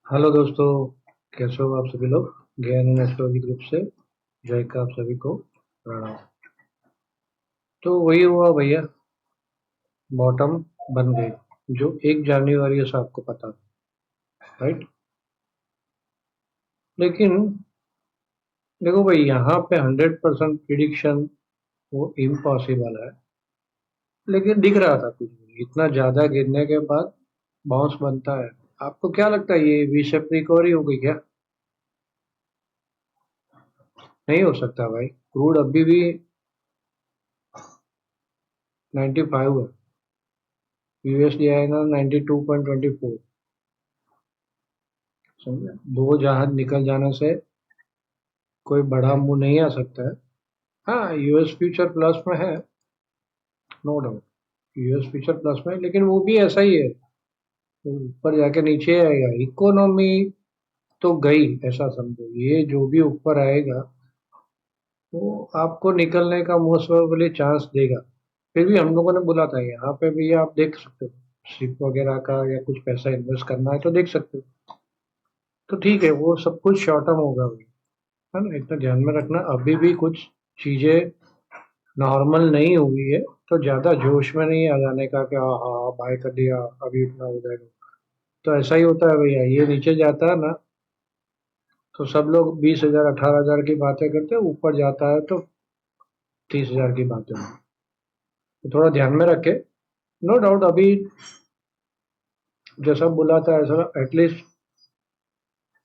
Hello दोस्तों, कैसे हो आप सभी लोग। ज्ञान एंड एस्ट्रोलॉजी ग्रुप से जय का आप सभी को प्रणाम। तो वही हुआ भैया, बॉटम बन गई जो 1 जनवरी से आपको पता, राइट। लेकिन देखो भाई, यहाँ पे 100% प्रिडिक्शन वो इम्पॉसिबल है। लेकिन दिख रहा था कुछ भी, इतना ज्यादा गिरने के बाद बाउंस बनता है। आपको क्या लगता है, ये वी शेप रिकवरी हो गई क्या? नहीं हो सकता भाई, क्रूड अभी भी 95 है। यूएसडी आएगा 92.24। समझे, दो जहाज निकल जाने से कोई बड़ा मुंह नहीं आ सकता है। हाँ, यूएस फ्यूचर प्लस में है, no doubt. US future plus में है, लेकिन वो भी ऐसा ही है, वो ऊपर जाके नीचे आएगा। इकोनॉमी तो गई, ऐसा समझो। ये जो भी ऊपर आएगा वो आपको निकलने का मोस्ट प्रोबेबली चांस देगा। फिर भी हम लोगों ने बोला था, यहाँ पे भी आप देख सकते हो, शिप वगैरह का या कुछ पैसा इन्वेस्ट करना है तो देख सकते हो। तो ठीक है, वो सब कुछ शॉर्ट टर्म होगा भाई, है ना। इतना ध्यान में रखना, अभी भी कुछ चीजें नॉर्मल नहीं हुई है। तो ज्यादा जोश में नहीं आ जाने का कि हाँ हाँ बाय कर दिया अभी इतना हो जाएगा। तो ऐसा ही होता है भैया, ये नीचे जाता है ना तो सब लोग 20,000 18,000 की बातें करते हैं, ऊपर जाता है तो 30,000 की बातें होती हैं। तो थोड़ा ध्यान में रखे। नो डाउट, अभी जैसा बोला था ऐसा एटलीस्ट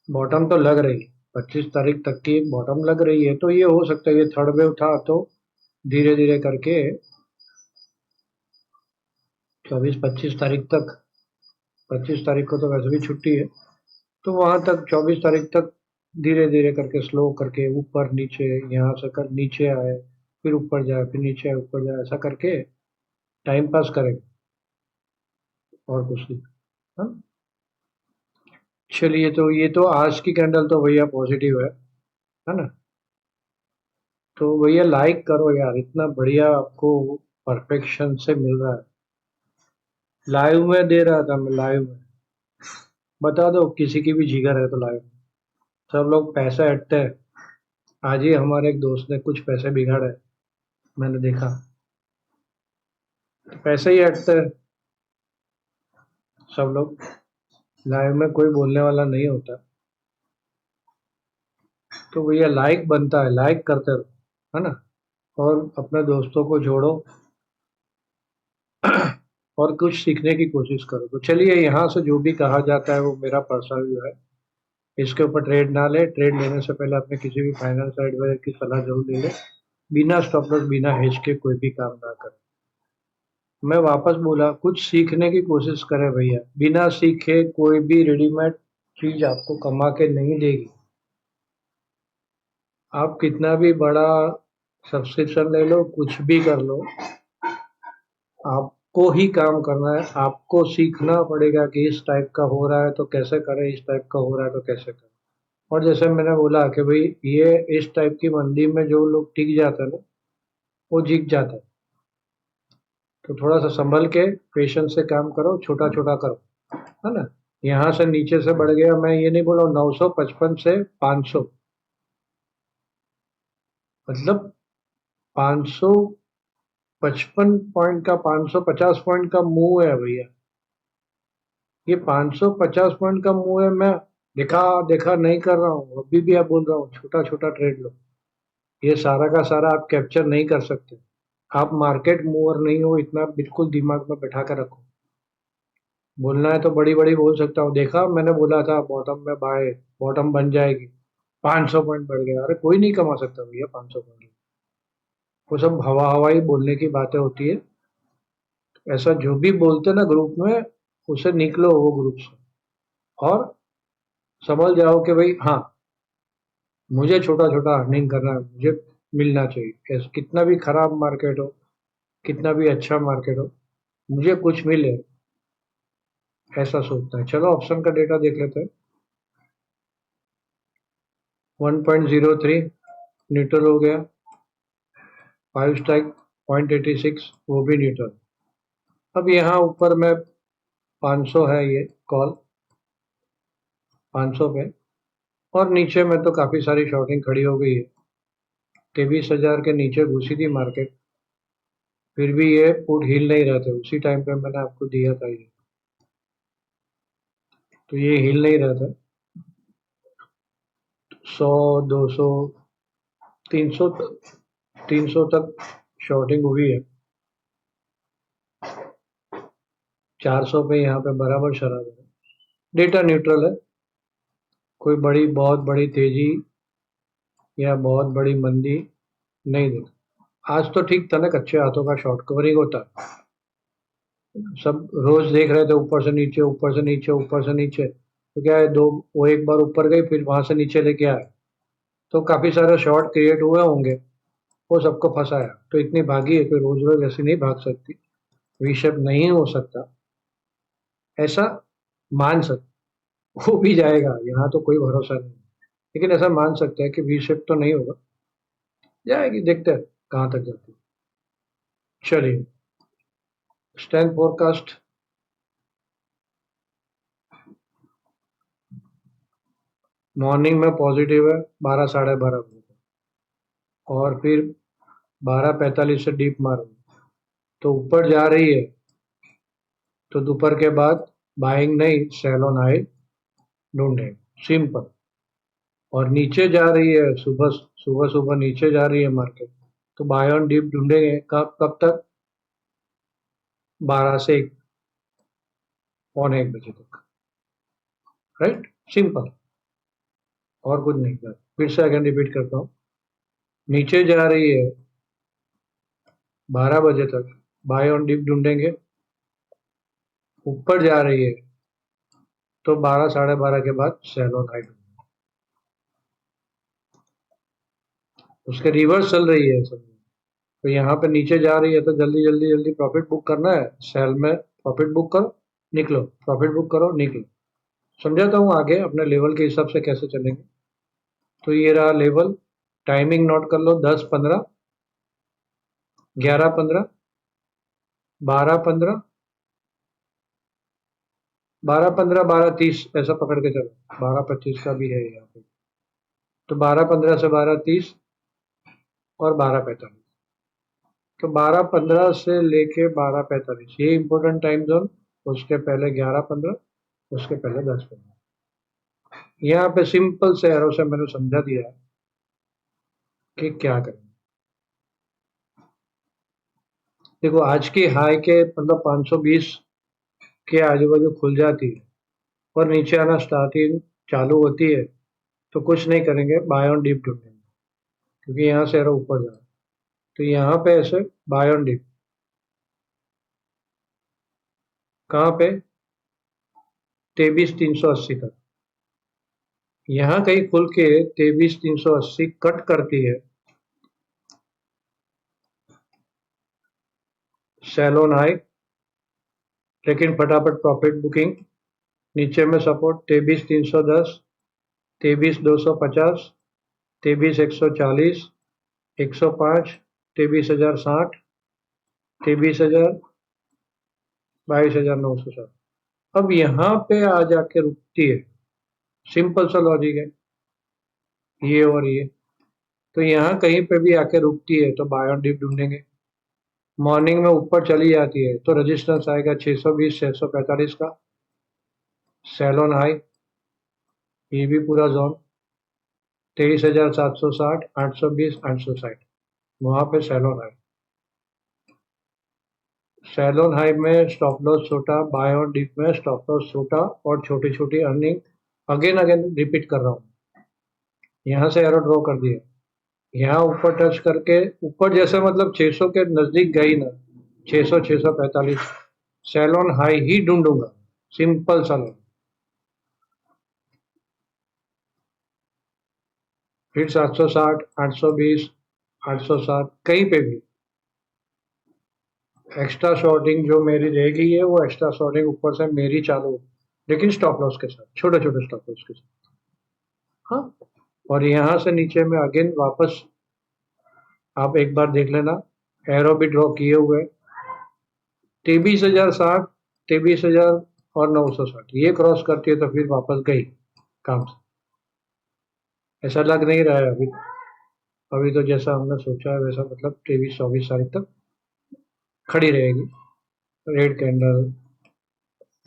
बॉटम तो लग रही है। 25 तारीख तक की बॉटम लग रही है, तो ये हो सकता है ये थर्ड वेव था। तो धीरे धीरे करके 24 25 तारीख तक, 25 तारीख को तो वैसे भी छुट्टी है, तो वहां तक 24 तारीख तक धीरे धीरे करके स्लो करके ऊपर नीचे, यहाँ से कर नीचे आए, फिर ऊपर जाए, फिर नीचे आए, ऊपर जाए, ऐसा करके टाइम पास करेंगे, और कुछ नहीं। हाँ, चलिए, तो ये तो आज की कैंडल तो भैया पॉजिटिव है ना। तो भैया लाइक करो यार, इतना बढ़िया आपको परफेक्शन से मिल रहा है। लाइव में दे रहा था मैं, लाइव में। बता दो किसी की भी जिगर है तो लाइव में। सब लोग पैसा ऐंठते हैं। आज ही हमारे एक दोस्त ने कुछ पैसे बिगाड़े, मैंने देखा। पैसे ही ऐंठते हैं सब लोग, लाइव में कोई बोलने वाला नहीं होता। तो भैया लाइक बनता है, लाइक करते रहो, है ना। और अपने दोस्तों को जोड़ो और कुछ सीखने की कोशिश करो। तो चलिए, यहाँ से जो भी कहा जाता है वो मेरा पर्सनल व्यू है। इसके ऊपर ट्रेड ना ले, ट्रेड लेने से पहले अपने किसी भी फाइनेंस एडवाइजर की सलाह जरूर ले ले। बिना स्टॉप लॉस बिना हेज के कोई भी काम ना करें। मैं वापस बोला, कुछ सीखने की कोशिश करें भैया। बिना सीखे कोई भी रेडीमेड चीज आपको कमा के नहीं देगी। आप कितना भी बड़ा सब्सक्रिप्शन ले लो, कुछ भी कर लो, आपको ही काम करना है। आपको सीखना पड़ेगा कि इस टाइप का हो रहा है तो कैसे करें, इस टाइप का हो रहा है तो कैसे करें। और जैसे मैंने बोला कि भाई, ये इस टाइप की मंदी में जो लोग टिक जाते हैं ना, वो जीत जाता है। तो थोड़ा सा संभल के पेशेंस से काम करो, छोटा छोटा करो, है ना। यहाँ से नीचे से बढ़ गया, मैं ये नहीं बोल रहा हूँ 955 से 500, मतलब 555 पॉइंट का, 550 पॉइंट का मूव है भैया। ये 550 पॉइंट का मूव है। मैं देखा देखा नहीं कर रहा हूँ, अभी भी आप बोल रहा हूँ छोटा छोटा ट्रेड लो। ये सारा का सारा आप कैप्चर नहीं कर सकते। आप मार्केट मूवर नहीं हो, इतना बिल्कुल दिमाग में बैठा कर रखो। बोलना है तो बड़ी बड़ी बोल सकता हूँ, देखा मैंने बोला था बॉटम में बाय, बॉटम बन जाएगी, 500 पॉइंट बढ़ गया। अरे कोई नहीं कमा सकता भैया 500 पॉइंट। वो सब हवा हवाई बोलने की बातें होती है। ऐसा जो भी बोलते ना ग्रुप में, उसे निकलो वो ग्रुप से, और समझ जाओ कि भाई हाँ, मुझे छोटा छोटा अर्निंग करना है, मुझे मिलना चाहिए। कितना भी खराब मार्केट हो, कितना भी अच्छा मार्केट हो, मुझे कुछ मिले, ऐसा सोचता है। चलो ऑप्शन का डेटा देख लेते हैं। 1.03 न्यूट्रल हो गया। 5 स्ट्राइक 0.86, वो भी न्यूट्रल। अब यहाँ ऊपर में 500 है ये कॉल, 500 पे, और नीचे में तो काफ़ी सारी शॉर्टिंग खड़ी हो गई है। 23,000 के नीचे घुसी थी मार्केट, फिर भी ये पुट हिल नहीं रहे थे। उसी टाइम पे मैंने आपको दिया था ये, तो ये हिल नहीं रहे थे। 100, 200, 300, 300 तक शॉर्टिंग हुई है। 400 पे यहाँ पे बराबर शराब है। डेटा न्यूट्रल है, कोई बहुत बड़ी तेजी या बहुत बड़ी मंदी नहीं देखा। आज तो ठीक था ना, कच्चे हाथों का शॉर्ट कवरिंग होता। सब रोज देख रहे थे ऊपर से नीचे, ऊपर से नीचे, ऊपर से नीचे, तो क्या है, दो वो एक बार ऊपर गई फिर वहां से नीचे लेके आए, तो काफी सारे शॉर्ट क्रिएट हुए होंगे, वो सबको फंसाया। तो इतनी भागी है कि रोज रोज ऐसी नहीं भाग सकती, वी शेप नहीं हो सकता ऐसा मान सकते। हो भी जाएगा, यहाँ तो कोई भरोसा नहीं, लेकिन ऐसा मान सकते हैं कि वी शेप तो नहीं होगा, जाएगी, देखते हैं कहाँ तक जाती है। चलिए, स्ट्रेंथ फोरकास्ट। मॉर्निंग में पॉजिटिव है 12 साढ़े 12 बजे, और फिर 12:45 से डीप मारूंगी, तो ऊपर जा रही है तो दोपहर के बाद बाइंग नहीं, सेल ऑन हाई ढूंढे, सिंपल। और नीचे जा रही है, सुबह सुबह सुबह नीचे जा रही है मार्केट, तो बाय ऑन डीप ढूंढेंगे। कब कब तक? 12 से 1, पौने 1 बजे तक, राइट, सिंपल, और कुछ नहीं कर। फिर से अगेन रिपीट करता हूँ, नीचे जा रही है 12 बजे तक, बाय ऑन डीप ढूंढेंगे। ऊपर जा रही है तो 12 साढ़े 12 के बाद सेल ऑन हाई ढूंढेंगे। उसके रिवर्स चल रही है सब, तो यहाँ पे नीचे जा रही है तो जल्दी जल्दी जल्दी प्रॉफिट बुक करना है। सेल में प्रॉफिट बुक करो, निकलो, प्रॉफिट बुक करो, निकलो। समझाता हूँ आगे अपने लेवल के हिसाब से कैसे चलेंगे। तो ये रहा लेवल, टाइमिंग नोट कर लो, 10:15, 11:15, 12:15, 12:15, 12:30, ऐसा पकड़ के चलो। 12:25 का भी है यहाँ पे, तो 12:15 से 12:30 और 12:45, तो 12:15 से लेके 12:45 ये इंपॉर्टेंट टाइम जोन। उसके पहले 11:15, उसके पहले 10:15। यहाँ पे सिंपल से एरो से मैंने समझा दिया है कि क्या करें। देखो, आज की हाई के मतलब 520 के आजू बाजू खुल जाती है और नीचे आना स्टार्टिंग चालू होती है, तो कुछ नहीं करेंगे, बाय ऑन डीप ढूंढेंगे, क्योंकि यहाँ से एरो ऊपर जा रहा है। तो यहाँ पे ऐसे बाय ऑन डीप, कहाँ पे? 23,380 तक। यहाँ कहीं खुल के 23,380 कट करती है, सेल ऑन हाई, लेकिन फटाफट प्रॉफिट बुकिंग। नीचे में सपोर्ट 23,310, 23,250, 23,140, 105, 23,060, 23,000, 22,960। अब यहाँ पे आ जाके रुकती है, सिंपल सा लॉजिक है, ये और ये। तो यहाँ कहीं पे भी आके रुकती है तो बाय ऑन डिप ढूंढेंगे। मॉर्निंग में ऊपर चली जाती है तो रेजिस्टेंस आएगा 620, 645 का, सेल ऑन हाई, ये भी पूरा जोन 23,760, 820, 860, वहां पे sell on high. Sell on high में स्टॉप लॉस छोटा, बाय ऑन डिप में स्टॉप लॉस छोटा, और छोटी छोटी अर्निंग। अगेन अगेन रिपीट कर रहा हूँ, यहाँ से एरो ड्रॉ कर दिया, यहाँ ऊपर टच करके, ऊपर जैसे मतलब 600 के नजदीक गई ना, 600, 645, सेल ऑन हाई ही ढूंढूंगा, सिंपल सा लोग। फिर 760, 820, 860, कहीं पे भी एक्स्ट्रा शॉर्टिंग जो मेरी रह गई है, वो एक्स्ट्रा शॉर्टिंग ऊपर से मेरी चालू, लेकिन स्टॉप लॉस के साथ, छोटे छोटे स्टॉप लॉस के साथ। हाँ, और यहाँ से नीचे में अगेन वापस आप एक बार देख लेना, एरो भी ड्रॉ किए हुए, 23,060, 23,000 और 960, ये क्रॉस करती है तो फिर वापस गई, काम से। ऐसा लग नहीं रहा है अभी। अभी तो जैसा हमने सोचा है वैसा, मतलब 23-24 तारीख तक खड़ी रहेगी। Red candle,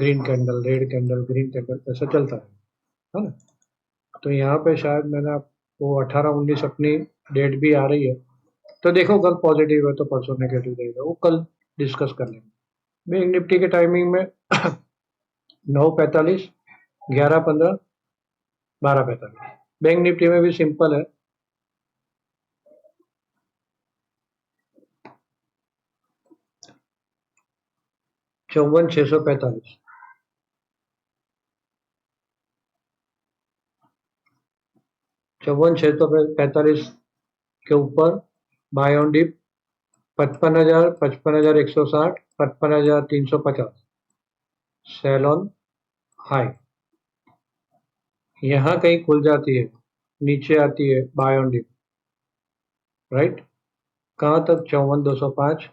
green candle, red candle, green candle, ऐसा चलता है ना। तो यहाँ पे शायद मैंने आपको 18-19 अपनी डेट भी आ रही है। तो देखो, कल पॉजिटिव है तो परसों नेगेटिव रहेगा, वो कल डिस्कस कर लेंगे। बैंक निफ्टी के टाइमिंग में 9:45, 11:15, 12:45। बैंक निफ्टी में भी सिंपल है, 54,645, 54,645 के ऊपर buy on dip 55,000, 55,160, 55,350 sell on high. यहाँ कहीं खुल जाती है, नीचे आती है बाय ऑन डिप, राइट। कहाँ तक? 54,205,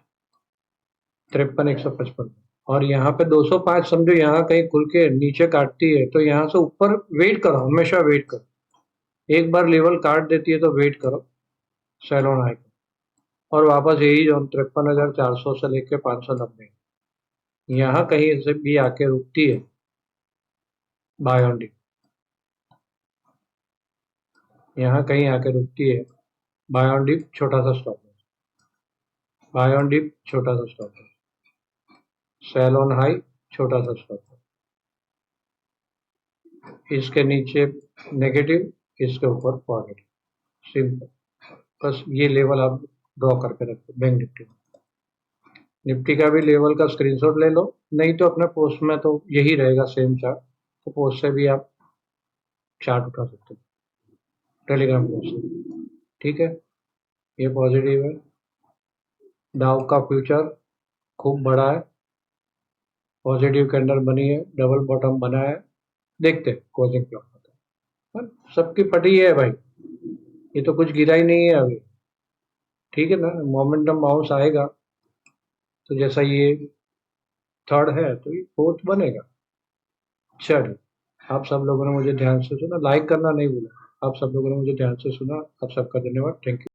53,155। और यहाँ पे 205 समझो, यहाँ कहीं खुल के नीचे काटती है तो यहाँ से ऊपर वेट करो, हमेशा वेट करो। एक बार लेवल काट देती है तो वेट करो सेल ऑन हाई। और वापस यही जोन 53,400 से लेके 590, यहाँ कहीं से भी आके रुकती है बाय ऑन डिप, यहाँ कहीं आके रुकती है बाय ऑन डिप, छोटा सा स्टॉप है, बाय ऑन डिप छोटा सा स्टॉप है, सेल ऑन हाई छोटा सा स्टॉप है, इसके नीचे नेगेटिव, इसके ऊपर पॉजिटिव, सिंपल। बस ये लेवल आप ड्रॉ करके रखो बैंक निफ्टी में। निफ्टी का भी लेवल का स्क्रीनशॉट ले लो, नहीं तो अपने पोस्ट में तो यही रहेगा सेम चार्ट, तो पोस्ट से भी आप चार्ट उठा सकते हो, टेलीग्राम पोस्ट से। ठीक है, ये पॉजिटिव है। डाउ का फ्यूचर खूब बड़ा है, पॉजिटिव कैंडल बनी है, डबल बॉटम बना है, देखते हैं क्लोजिंग क्या होता है। सबकी फटी है भाई, ये तो कुछ गिरा ही नहीं है अभी। ठीक है ना, मोमेंटम बाउंस आएगा तो जैसा ये थर्ड है तो ये फोर्थ बनेगा। चलिए, आप सब लोगों ने मुझे ध्यान से सुना, लाइक करना नहीं भूला। आप सब लोगों ने मुझे ध्यान से सुना, आप सबका धन्यवाद, थैंक यू।